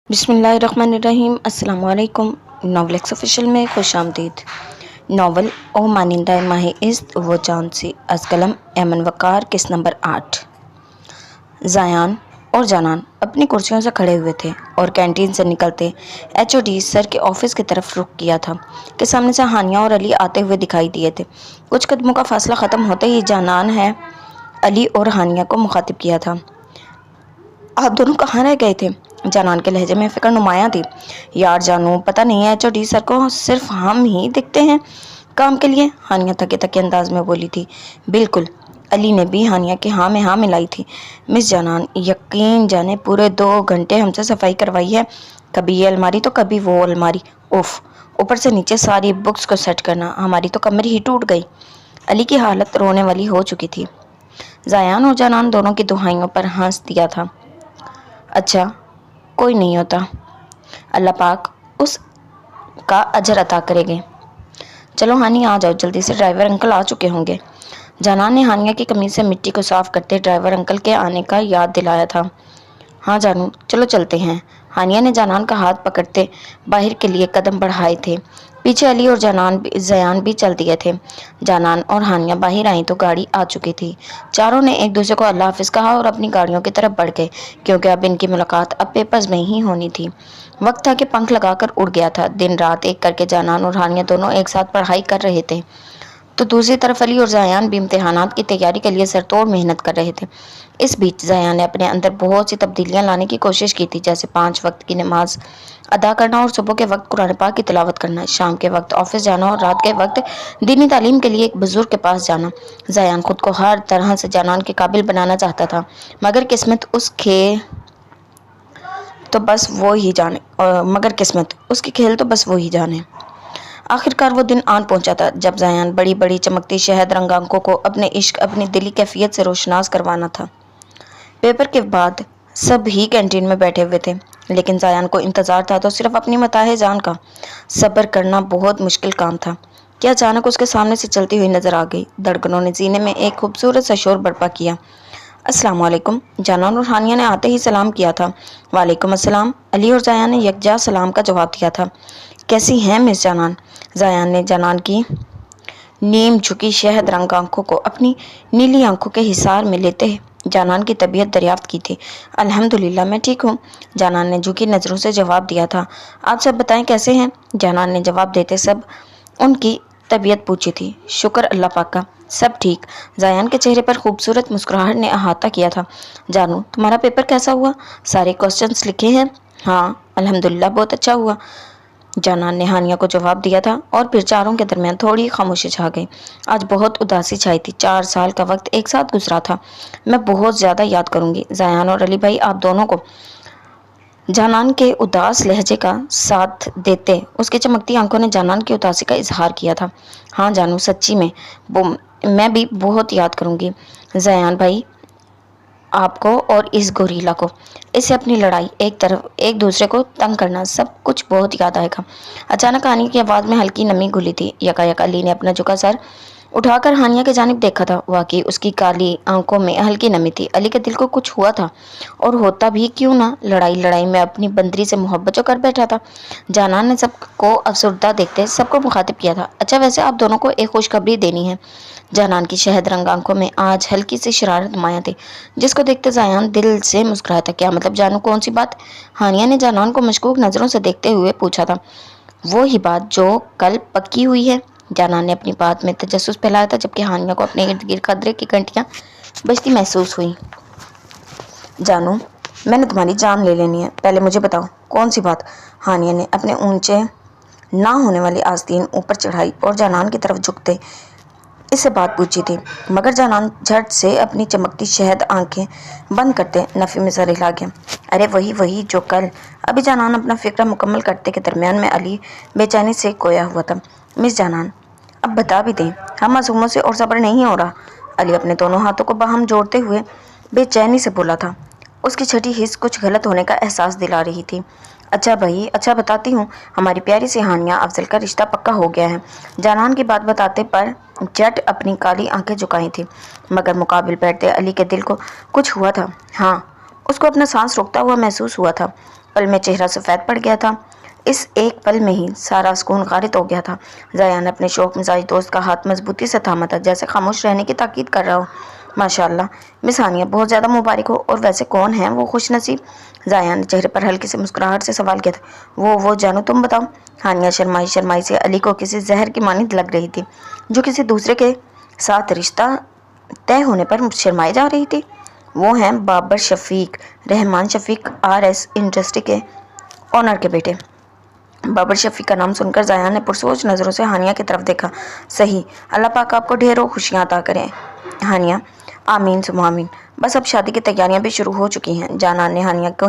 بسم اللہ الرحمن الرحیم۔ السلام علیکم۔ ناول ایکس آفیشیل میں خوش آمدید۔ ناول او مانندہ ماہ عزت و جان سے از قلم ایمن وقار، قسط نمبر 8۔ زیان اور جانان اپنی کرسیوں سے کھڑے ہوئے تھے اور کینٹین سے نکلتے ایچ او ڈی سر کے آفس کی طرف رخ کیا تھا کہ سامنے سے ہانیہ اور علی آتے ہوئے دکھائی دیے تھے۔ کچھ قدموں کا فاصلہ ختم ہوتے ہی جانان ہے علی اور ہانیہ کو مخاطب کیا تھا۔ آپ دونوں کہاں رہ گئے تھے؟ جانان کے لہجے میں فکر نمایاں تھی۔ یار جانو، پتہ نہیں ہے ایچ او ڈی سر کو صرف ہم ہی دکھتے ہیں کام کے لیے، ہانیہ تھکے تھکے انداز میں بولی تھی۔ بالکل، علی نے بھی ہانیہ کے ہاں میں ہاں ملائی تھی۔ مس جانان، یقین جانے پورے 2 گھنٹے ہم سے صفائی کروائی ہے، کبھی یہ الماری تو کبھی وہ الماری، اوف، اوپر سے نیچے ساری بکس کو سیٹ کرنا، ہماری تو کمر ہی ٹوٹ گئی۔ علی کی حالت رونے والی ہو چکی تھی۔ زیان اور جانان دونوں کی دہائیوں پر ہنس دیا تھا۔ اچھا، کوئی نہیں ہوتا، اللہ پاک اس کا اجر عطا کرے گے۔ چلو ہانی آ جاؤ جلدی سے، ڈرائیور انکل آ چکے ہوں گے۔ جانان نے ہانیہ کی قمیض سے مٹی کو صاف کرتے ڈرائیور انکل کے آنے کا یاد دلایا تھا۔ ہاں جانو، چلو چلتے ہیں۔ ہانیہ نے جانان کا ہاتھ پکڑتے باہر کے لیے قدم بڑھائے تھے۔ پیچھے علی اور زیان بھی چل دیے تھے۔ جانان اور ہانیہ باہر آئیں تو گاڑی آ چکی تھی۔ چاروں نے ایک دوسرے کو اللہ حافظ کہا اور اپنی گاڑیوں کی طرف بڑھ گئے، کیونکہ اب ان کی ملاقات اب پیپرز میں ہی ہونی تھی۔ وقت تھا کہ پنکھ لگا کر اڑ گیا تھا۔ دن رات ایک کر کے جانان اور ہانیہ دونوں ایک ساتھ پڑھائی کر رہے تھے، تو دوسری طرف علی اور زیان بھی امتحانات کی تیاری کے لیے سر توڑ محنت کر رہے تھے۔ اس بیچ زیان نے اپنے اندر بہت سی تبدیلیاں لانے کی کوشش کی تھی، جیسے 5 وقت کی نماز ادا کرنا اور صبح کے وقت قرآن پاک کی تلاوت کرنا، شام کے وقت آفس جانا اور رات کے وقت دینی تعلیم کے لیے ایک بزرگ کے پاس جانا۔ زیان خود کو ہر طرح سے جانان کے قابل بنانا چاہتا تھا، مگر قسمت اس کے کھیل تو بس وہی جانے۔ آخرکار وہ دن آن پہنچا تھا جب زیان بڑی بڑی چمکتی شہد رنگ آنکھوں کو اپنے عشق، اپنی دلی کیفیت سے روشناس کروانا تھا۔ پیپر کے بعد سب ہی کینٹین میں بیٹھے ہوئے تھے، لیکن زیان کو انتظار تھا تو صرف اپنی متاع جان کا۔ صبر کرنا بہت مشکل کام تھا کہ اچانک اس کے سامنے سے چلتی ہوئی نظر آ گئی۔ دھڑکنوں نے سینے میں ایک خوبصورت سا شور برپا کیا۔ السلام علیکم، جانان اور ہانیہ نے آتے ہی سلام کیا تھا۔ وعلیکم السلام، علی اور زیان نے یکجا سلام کا جواب دیا تھا۔ کیسی ہیں مس جانان؟ زیان نے جانان کی نیم جھکی شہد رنگ آنکھوں کو اپنی نیلی آنکھوں کے حصار میں لیتے جانان کی طبیعت دریافت کی تھی۔ الحمدللہ میں ٹھیک ہوں، جانان نے جھکی نظروں سے جواب دیا تھا۔ آپ سب بتائیں کیسے ہیں؟ جانان نے جواب دیتے سب ان کی طبیعت پوچھی تھی۔ شکر اللہ پاک کا، سب ٹھیک۔ زیان کے چہرے پر خوبصورت مسکراہٹ نے احاطہ کیا تھا۔ جانو، تمہارا پیپر کیسا ہوا؟ سارے کوسچنز لکھے ہیں؟ ہاں الحمدللہ بہت اچھا ہوا، جانان نے ہانیہ کو جواب دیا تھا، اور پھر چاروں کے درمیان تھوڑی خاموشی چھا گئی۔ آج بہت اداسی چھائی تھی، 4 سال کا وقت ایک ساتھ گزرا تھا، میں بہت زیادہ یاد کروں گی۔ زیان اور علی بھائی آپ دونوں کو۔ جانان کے اداس لہجے کا ساتھ دیتے اس کی چمکتی آنکھوں نے جانان کی اداسی کا اظہار کیا تھا۔ ہاں جانو، سچی میں بھی بہت یاد کروں گی زیان بھائی آپ کو اور اس گوریلا کو، اسے اپنی لڑائی، ایک دوسرے کو تنگ کرنا، سب کچھ بہت یاد آئے گا۔ اچانک ہانیہ کی آواز میں ہلکی نمی گھلی تھی۔ یکا علی نے اپنا جھکا سر اٹھا کر ہانیہ کی جانب دیکھا تھا۔ واقعی اس کی کالی آنکھوں میں ہلکی نمی تھی۔ علی کے دل کو کچھ ہوا تھا، اور ہوتا بھی کیوں نہ، لڑائی میں اپنی بندری سے محبت جو کر بیٹھا تھا۔ جانان نے سب کو افسردہ دیکھتے سب کو مخاطب کیا تھا۔ اچھا، ویسے آپ دونوں کو ایک خوشخبری دینی ہے۔ جانان کی شہد رنگ آنکھوں میں آج ہلکی سی شرارت نمایاں تھی، جس کو دیکھتے زیان دل سے مسکرایا تھا۔ کیا مطلب جانو، کون سی بات؟ ہانیہ نے جانان کو مشکوک نظروں سے دیکھتے ہوئے پوچھا تھا۔ وہی بات جو کل پکی ہوئی ہے، جانان نے اپنی بات میں تجسس پھیلایا تھا، جبکہ ہانیہ کو اپنے ارد گرد خطرے کی گھنٹیاں بجتی محسوس ہوئی۔ جانو، میں نے تمہاری جان لے لینی ہے، پہلے مجھے بتاؤ کون سی بات؟ ہانیہ نے اپنے اونچے نہ ہونے والی آستین اوپر چڑھائی اور جانان کی طرف جھکتے اس سے بات پوچھی تھی، مگر جانان جھٹ سے اپنی چمکتی شہد آنکھیں بند کرتے نفی میں سر ہلا گیا۔ ارے وہی جو کل۔ ابھی جانان اپنا فکرہ مکمل کرتے کے درمیان میں علی بے چینی سے کویا ہوا تھا۔ مس جانان، اب بتا بھی دیں، ہم معصوموں سے اور صبر نہیں ہو رہا۔ علی اپنے دونوں ہاتھوں کو باہم جوڑتے ہوئے بے چینی سے بولا تھا۔ اس کی چھٹی حس کچھ غلط ہونے کا احساس دلا رہی تھی۔ اچھا بھائی، اچھا بتاتی ہوں، ہماری پیاری سی ہانیہ افضل کا رشتہ پکا ہو گیا ہے۔ جانان کی بات بتاتے پر جٹ اپنی کالی آنکھیں جھکائی تھی، مگر مقابل بیٹھتے علی کے دل کو کچھ ہوا تھا۔ ہاں، اس کو اپنا سانس روکتا ہوا محسوس ہوا تھا۔ پل میں چہرہ سفید پڑ گیا تھا۔ اس ایک پل میں ہی سارا سکون غارت ہو گیا تھا۔ زیان نے اپنے شوق مزاج دوست کا ہاتھ مضبوطی سے تھاما تھا، جیسے خاموش رہنے کی تاکید کر رہا ہو۔ ماشاءاللہ مس ہانیہ، بہت زیادہ مبارک ہو، اور ویسے کون ہیں وہ خوش نصیب؟ زیان نے چہرے پر ہلکی سی مسکراہٹ سے سوال کیا تھا۔ وہ جانو، تم بتاؤ۔ ہانیہ شرمائی سے علی کو کسی زہر کی مانند لگ رہی تھی، جو کسی دوسرے کے ساتھ رشتہ طے ہونے پر شرمائی جا رہی تھی۔ وہ ہیں بابر شفیق، رحمان شفیق RS انڈسٹری کے آنر کے بیٹے۔ بابر شفیق کا نام سن کر زیان نے پرسوچ نظروں سے ہانیہ کی طرف دیکھا۔ صحیح، اللہ پاک آپ کو ڈھیروں خوشیاں عطا کریں ہانیہ۔ آمین ثم آمین۔ بس اب شادی کی تیاریاں بھی شروع ہو چکی ہیں۔ جانان نے ہانیہ کو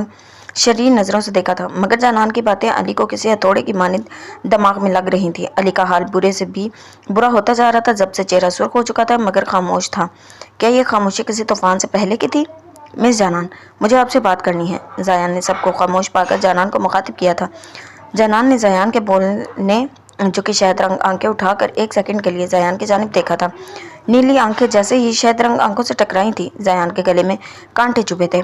شریر نظروں سے دیکھا تھا، مگر جانان کی باتیں علی کو کسی ہتھوڑے کی مانند دماغ میں لگ رہی تھیں۔ علی کا حال برے سے بھی برا ہوتا جا رہا تھا، جب سے چہرہ سرخ ہو چکا تھا مگر خاموش تھا۔ کیا یہ خاموشی کسی طوفان سے پہلے کی تھی؟ مس جانان، مجھے آپ سے بات کرنی ہے۔ زیان نے سب کو خاموش پا کر جانان کو مخاطب کیا تھا۔ جانان نے زیان کے بولنے جھکی شہد رنگ آنکھیں اٹھا کر ایک سیکنڈ کے لیے زیان کی جانب دیکھا تھا۔ نیلی آنکھیں جیسے ہی شہد رنگ آنکھوں سے ٹکرائی تھی، زیان کے گلے میں کانٹے چبھے تھے،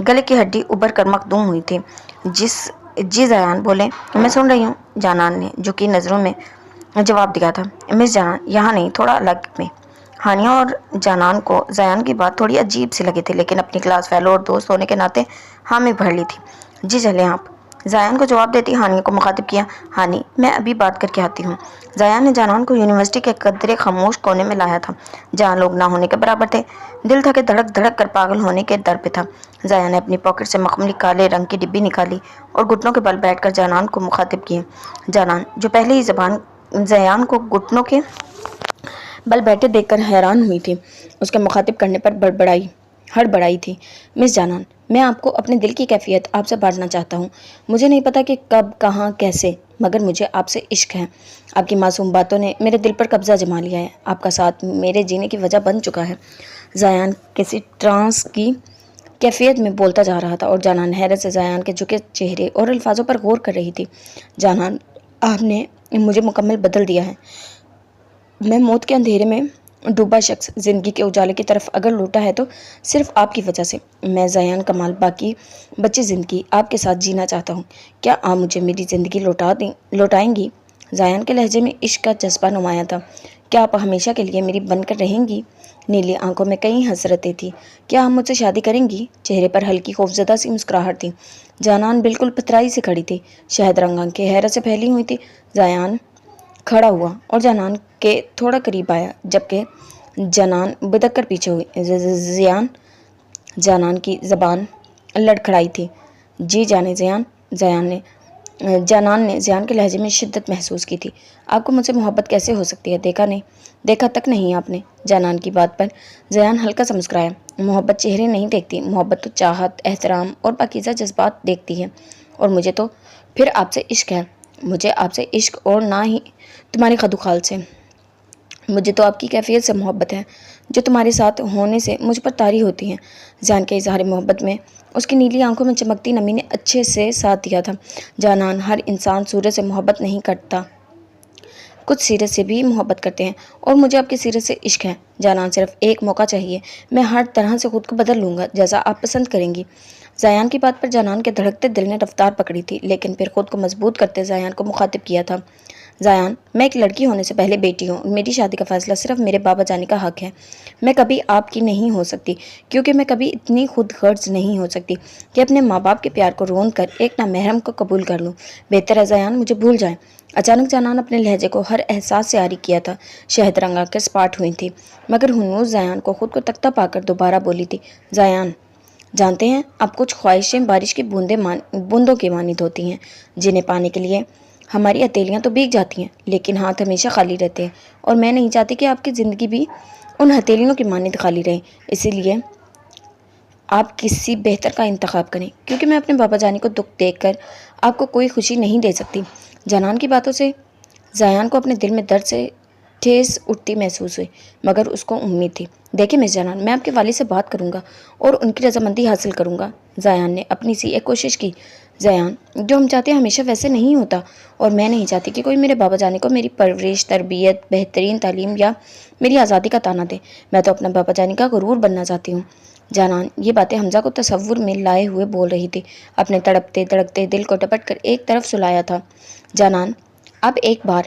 گلے کی ہڈی ابھر کر مخدوم ہوئی تھی۔ جی زیان بولے، میں سن رہی ہوں، جانان نے جھکی نظروں میں جواب دیا تھا۔ مس جانان، یہاں نہیں، تھوڑا الگ میں۔ ہانیہ اور جانان کو زیان کی بات تھوڑی عجیب سی لگی تھی، لیکن اپنی کلاس فیلو اور دوست ہونے کے ناطے حامی بھر لی تھی۔ جی چلیں آپ، زیان کو جواب دیتی ہانیہ کو مخاطب کیا۔ ہانی، میں ابھی بات کر کے آتی ہوں۔ زیان نے جانان کو یونیورسٹی کے قدرے خاموش کونے میں لایا تھا، جہاں لوگ نہ ہونے کے برابر تھے۔ دل تھا کہ دھڑک دھڑک کر پاگل ہونے کے در پہ تھا۔ زیان نے اپنی پاکٹ سے مخملی کالے رنگ کی ڈبی نکالی اور گھٹنوں کے بل بیٹھ کر جانان کو مخاطب کیے۔ جانان، جو پہلے ہی زیان کو گھٹنوں کے بل بیٹھے دیکھ کر حیران ہوئی تھی، اس کے مخاطب کرنے پر ہڑبڑائی تھی۔ مس جانان، میں آپ کو اپنے دل کی کیفیت آپ سے بانٹنا چاہتا ہوں۔ مجھے نہیں پتا کہ کب، کہاں، کیسے، مگر مجھے آپ سے عشق ہے۔ آپ کی معصوم باتوں نے میرے دل پر قبضہ جما لیا ہے۔ آپ کا ساتھ میرے جینے کی وجہ بن چکا ہے۔ زیان کسی ٹرانس کی کیفیت میں بولتا جا رہا تھا، اور جانان حیرت سے زیان کے جھکے چہرے اور الفاظوں پر غور کر رہی تھی۔ جانان، آپ نے مجھے مکمل بدل دیا ہے۔ میں موت کے اندھیرے میں ڈوبا شخص زندگی کے اجالے کی طرف اگر لوٹا ہے تو صرف آپ کی وجہ سے۔ میں زیان کمال باقی بچی زندگی آپ کے ساتھ جینا چاہتا ہوں۔ کیا آپ مجھے میری زندگی لوٹائیں گی؟ زیان کے لہجے میں عشق کا جذبہ نمایاں تھا۔ کیا آپ ہمیشہ کے لیے میری بن کر رہیں گی؟ نیلی آنکھوں میں کئی حسرتیں تھیں۔ کیا آپ مجھ سے شادی کریں گی؟ چہرے پر ہلکی خوفزدہ سی مسکراہٹ تھی۔ جانان بالکل پترائی سے کھڑی تھی، شہد رنگ آنکھیں حیرت سے پھیلی ہوئی تھی۔ زیان کھڑا ہوا اور جانان کے تھوڑا قریب آیا، جبکہ جانان بدک کر پیچھے ہوئی۔ جانان کی زبان لڑکھڑائی تھی۔ جی جانے زیان، جانان نے زیان کے لہجے میں شدت محسوس کی تھی۔ آپ کو مجھ سے محبت کیسے ہو سکتی ہے؟ دیکھا تک نہیں آپ نے؟ جانان کی بات پر زیان ہلکا سا مسکرایا۔ محبت چہرے نہیں دیکھتی، محبت تو چاہت، احترام اور پاکیزہ جذبات دیکھتی ہے، اور مجھے تو پھر آپ سے عشق ہے۔ مجھے آپ سے عشق اور نہ ہی تمہاری خد و خال سے، مجھے تو آپ کی کیفیت سے محبت ہے، جو تمہارے ساتھ ہونے سے مجھ پر طاری ہوتی ہیں۔ زیان کے اظہار محبت میں اس کی نیلی آنکھوں میں چمکتی نمی نے اچھے سے ساتھ دیا تھا۔ جانان، ہر انسان سورج سے محبت نہیں کرتا، کچھ سیرت سے بھی محبت کرتے ہیں، اور مجھے آپ کی سیرت سے عشق ہے۔ جانان، صرف ایک موقع چاہیے، میں ہر طرح سے خود کو بدل لوں گا، جیسا آپ پسند کریں گی۔ زیان کی بات پر جانان کے دھڑکتے دل نے رفتار پکڑی تھی، لیکن پھر خود کو مضبوط کرتے زیان کو مخاطب کیا تھا۔ زیان، میں ایک لڑکی ہونے سے پہلے بیٹی ہوں، میری شادی کا فیصلہ صرف میرے بابا جانے کا حق ہے۔ میں کبھی آپ کی نہیں ہو سکتی، کیونکہ میں کبھی اتنی خود غرض نہیں ہو سکتی کہ اپنے ماں باپ کے پیار کو رون کر ایک نامحرم کو قبول کر لوں۔ بہتر ہے زیان مجھے بھول جائیں۔ اچانک جانان اپنے لہجے کو ہر احساس سے عاری کیا تھا، شہد رنگ آنکھیں سپاٹ ہوئی تھی، مگر ہنوز زیان کو خود کو تختہ پا کر دوبارہ بولی تھی۔ زیان، جانتے ہیں آپ کچھ خواہشیں بارش کی بوندوں کی مانند ہوتی ہیں، جنہیں پانے کے لیے ہماری ہتھیلیاں تو بھیگ جاتی ہیں، لیکن ہاتھ ہمیشہ خالی رہتے ہیں، اور میں نہیں چاہتی کہ آپ کی زندگی بھی ان ہتھیلیوں کی مانند خالی رہے۔ اسی لیے آپ کسی بہتر کا انتخاب کریں، کیونکہ میں اپنے بابا جانی کو دکھ دیکھ کر آپ کو کوئی خوشی نہیں دے سکتی۔ جانان کی باتوں سے زیان کو اپنے دل میں درد سے ٹھیس اٹھتی محسوس ہوئی، مگر اس کو امید تھی۔ دیکھیں مس جانان، میں آپ کے والد سے بات کروں گا اور ان کی رضامندی حاصل کروں گا۔ زیان نے اپنی سی ایک کوشش کی۔ زیان، جو ہم چاہتے ہیں ہمیشہ ویسے نہیں ہوتا، اور میں نہیں چاہتی کہ کوئی میرے بابا جانے کو میری پرورش، تربیت، بہترین تعلیم یا میری آزادی کا تانا دے۔ میں تو اپنا بابا جانی کا غرور بننا چاہتی ہوں۔ جانان یہ باتیں حمزہ کو تصور میں لائے ہوئے بول رہی تھی، اپنے تڑپتے دھڑکتے دل کو ٹپٹ کر ایک طرف سلایا تھا۔ جانان اب ایک بار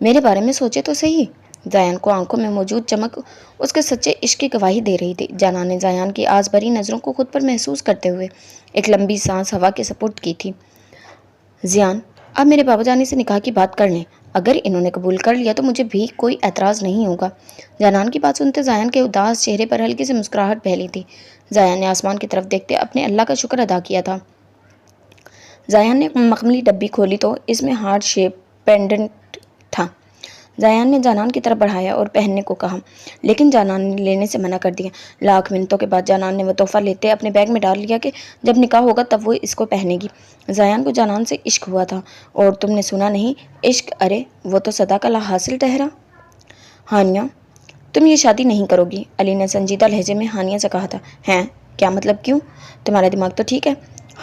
میرے بارے میں سوچے تو صحیح۔ زیان کو آنکھوں میں موجود چمک اس کے سچے عشق کی گواہی دے رہی تھی۔ جانان نے زیان کی آس بھری نظروں کو خود پر محسوس کرتے ہوئے ایک لمبی سانس ہوا کے سپرد کی تھی۔ زیان اب میرے بابا جانی سے نکاح کی بات کر لیں، اگر انہوں نے قبول کر لیا تو مجھے بھی کوئی اعتراض نہیں ہوگا۔ جانان کی بات سنتے زیان کے اداس چہرے پر ہلکی سی مسکراہٹ پھیلی تھی۔ زیان نے آسمان کی طرف دیکھتے اپنے اللہ کا شکر ادا کیا تھا۔ زیان نے مخملی ڈبی کھولی تو اس میں ہارٹ شیپ پینڈنٹ تھا۔ زیان نے جانان کی طرف بڑھایا اور پہننے کو کہا، لیکن جانان نے لینے سے منع کر دیا۔ لاکھ منتوں کے بعد جانان نے وہ تحفہ لیتے اپنے بیگ میں ڈال لیا کہ جب نکاح ہوگا تب وہ اس کو پہنے گی۔ زیان کو جانان سے عشق ہوا تھا، اور تم نے سنا نہیں عشق، ارے وہ تو صدا کا لا حاصل ٹھہرا۔ ہانیہ تم یہ شادی نہیں کرو گی، علی نے سنجیدہ لہجے میں ہانیہ سے کہا تھا۔ ہیں کیا مطلب، کیوں؟ تمہارا دماغ تو ٹھیک ہے؟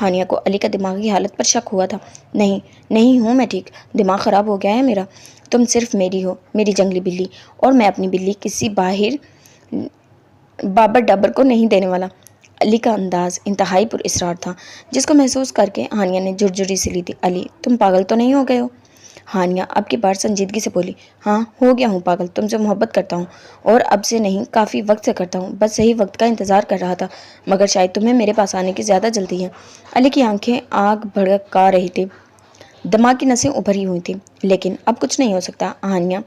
ہانیہ کو علی کا دماغی حالت پر شک ہوا تھا۔ نہیں ہوں میں ٹھیک، دماغ خراب ہو گیا ہے میرا۔ تم صرف میری ہو، میری جنگلی بلی، اور میں اپنی بلی کسی باہر بابر ڈابر کو نہیں دینے والا۔ علی کا انداز انتہائی پر اسرار تھا، جس کو محسوس کر کے ہانیہ نے جھرجھری سی لی تھی۔ علی تم پاگل تو نہیں ہو گئے ہو؟ ہانیہ اب کی بار سنجیدگی سے بولی۔ ہاں ہو گیا ہوں پاگل، تم سے محبت کرتا ہوں، اور اب سے نہیں کافی وقت سے کرتا ہوں، بس صحیح وقت کا انتظار کر رہا تھا، مگر شاید تمہیں میرے پاس آنے کی زیادہ جلدی ہے۔ علی کی آنکھیں آگ بھڑکا رہی تھی، دماغ کی نسیں ابھری ہوئی تھیں۔ لیکن اب کچھ نہیں ہو سکتا، ہانیہ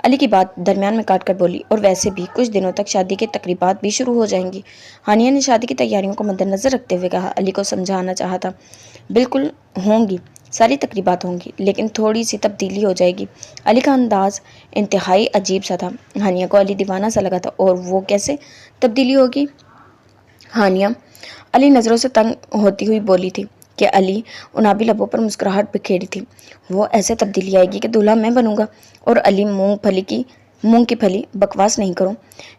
علی کی بات درمیان میں کاٹ کر بولی، اور ویسے بھی کچھ دنوں تک شادی کے تقریبات بھی شروع ہو جائیں گی۔ ہانیہ نے شادی کی تیاریوں کو مد نظر رکھتے ہوئے کہا۔ علی کو سمجھانا چاہا تھا، بالکل ہوں گی، ساری تقریبات ہوں گی، لیکن تھوڑی سی تبدیلی ہو جائے گی۔ علی کا انداز انتہائی عجیب سا تھا۔ ہانیہ کو علی دیوانہ سا لگا تھا، اور وہ کیسے تبدیلی ہوگی؟ ہانیہ علی نظروں سے تنگ ہوتی ہوئی بولی تھی کہ علی انابی لبوں پر مسکراہٹ بکھیری تھی۔ وہ ایسے تبدیلی آئے گی کہ دولہا میں بنوں گا، اور علی مونگ کی پھلی بکواس نہیں کروں،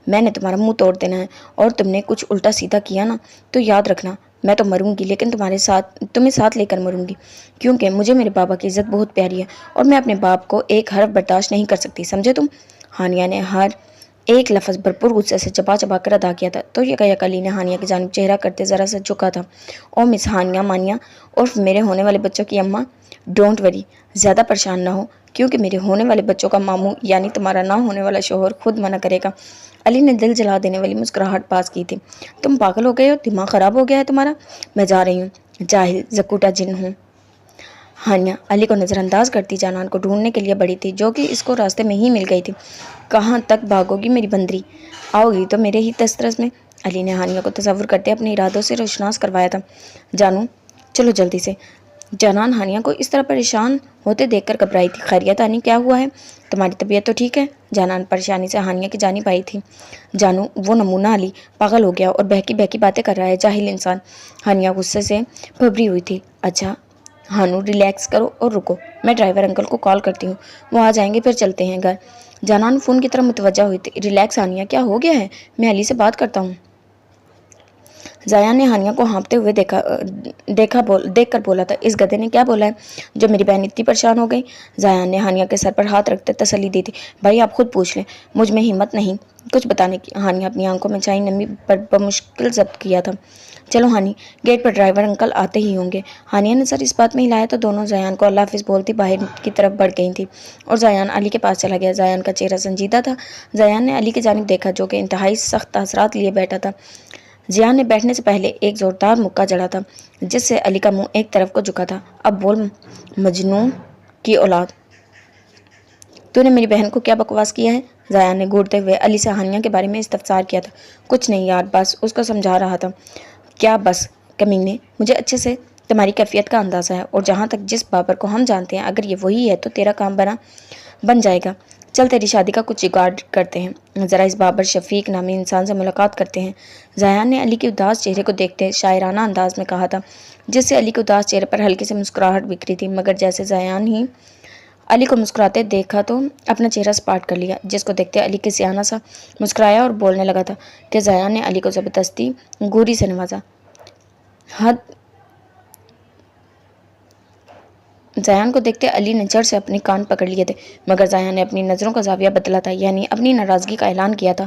میں نے تمہارا منہ توڑ دینا ہے، اور تم نے کچھ الٹا سیدھا کیا نا تو یاد رکھنا میں تو مروں گی، لیکن تمہیں ساتھ لے کر مروں گی، کیونکہ مجھے میرے بابا کی عزت بہت پیاری ہے، اور میں اپنے باپ کو ایک حرف برداشت نہیں کر سکتی، سمجھے تم؟ ہانیہ نے ہر ایک لفظ بھرپور غصے سے چبا چبا کر ادا کیا تھا۔ تو یک علی نے ہانیہ کی جانب چہرہ کرتے ذرا سا جھکا تھا۔ او مس ہانیہ مانیہ عرف میرے ہونے والے بچوں کی اماں، ڈونٹ وری، زیادہ پریشان نہ ہو، کیونکہ میرے ہونے والے بچوں کا ماموں یعنی تمہارا نہ ہونے والا شوہر خود منع کرے گا۔ علی نے دل جلا دینے والی مسکراہٹ پاس کی تھی۔ تم پاگل ہو گئے ہو، دماغ خراب ہو گیا ہے تمہارا؟ میں جا رہی ہوں، جاہل زکوٹا جن ہوں۔ ہانیہ علی کو نظر انداز کرتی جانان کو ڈھونڈنے کے لیے بڑھی تھی، جو کہ اس کو راستے میں ہی مل گئی تھی۔ کہاں تک بھاگو گی میری بندری؟ آؤ گی تو میرے ہی دسترس میں؟ علی نے ہانیہ کو تصور کرتے اپنے ارادوں سے روشناس کروایا تھا۔ جانو چلو جلدی سے۔ جانان ہانیہ کو اس طرح پریشان ہوتے دیکھ کر گھبرائی تھی۔ خیریت آنی، کیا ہوا ہے؟ تمہاری طبیعت تو ٹھیک ہے؟ جانان پریشانی سے ہانیہ کی جانب آئی تھی۔ جانو وہ نمونہ علی پاگل ہو گیا اور بہکی بہکی باتیں کر رہا ہے، جاہل انسان۔ ہانیہ غصے سے بھبری ہوئی تھی۔ اچھا ہانو ریلیکس کرو اور رکو، میں ڈرائیور انکل کو کال کرتی ہوں، وہ آ جائیں گے، پھر چلتے ہیں گھر۔ جانان فون کی طرف متوجہ ہوئی تھی۔ ریلیکس ہانیہ، کیا ہو گیا ہے؟ میں علی سے بات کرتا ہوں۔ زیان نے ہانیہ کو ہانپتے ہوئے دیکھ کر بولا تھا، اس گدھے نے کیا بولا ہے جو میری بہن اتنی پریشان ہو گئی؟ زیان نے ہانیہ کے سر پر ہاتھ رکھتے تسلی دی تھی۔ بھائی آپ خود پوچھ لیں، مجھ میں ہمت نہیں کچھ بتانے کی۔ ہانیہ اپنی آنکھوں میں چھائی نمی پر بمشکل ضبط کیا تھا۔ چلو ہانی، گیٹ پر ڈرائیور انکل آتے ہی ہوں گے۔ ہانیہ نے سر اس بات میں ہلایا تو دونوں زیان کو اللہ حافظ بولتی باہر کی طرف بڑھ گئی تھی، اور زیان علی کے پاس چلا گیا۔ زیان کا چہرہ سنجیدہ تھا۔ زیان نے علی کی جانب دیکھا، جو کہ انتہائی سخت تاثرات لیے بیٹھا تھا۔ زیان نے بیٹھنے سے پہلے ایک زوردار مکہ جڑا تھا، جس سے علی کا منہ ایک طرف کو جھکا تھا۔ اب بول مجنون کی اولاد، تو نے میری بہن کو کیا بکواس کیا ہے؟ زیان نے گھورتے ہوئے علی سے ہانیہ کے بارے میں استفسار کیا تھا۔ کچھ نہیں یار، بس اس کو سمجھا رہا تھا۔ کیا بس کمینے، مجھے اچھے سے تمہاری کیفیت کا اندازہ ہے، اور جہاں تک جس بابر کو ہم جانتے ہیں، اگر یہ وہی ہے تو تیرا کام بن جائے گا۔ چل تیری شادی کا کچھ جگاڑ کرتے ہیں، ذرا اس بابر شفیق نامی انسان سے ملاقات کرتے ہیں۔ زیان نے علی کے اداس چہرے کو دیکھتے شاعرانہ انداز میں کہا تھا، جس سے علی کے اداس چہرے پر ہلکی سی مسکراہٹ بکھری تھی، مگر جیسے زیان ہی علی کو مسکراتے دیکھا تو اپنا چہرہ سپاٹ کر لیا، جس کو دیکھتے علی کسیانہ سا مسکرایا اور بولنے لگا تھا کہ زیان نے علی کو زبردستی گوری سے نوازا۔ زیان کو دیکھتے علی نے جڑ سے اپنے کان پکڑ لیے تھے، مگر زیان نے اپنی نظروں کا زاویہ بدلا تھا، یعنی اپنی ناراضگی کا اعلان کیا تھا۔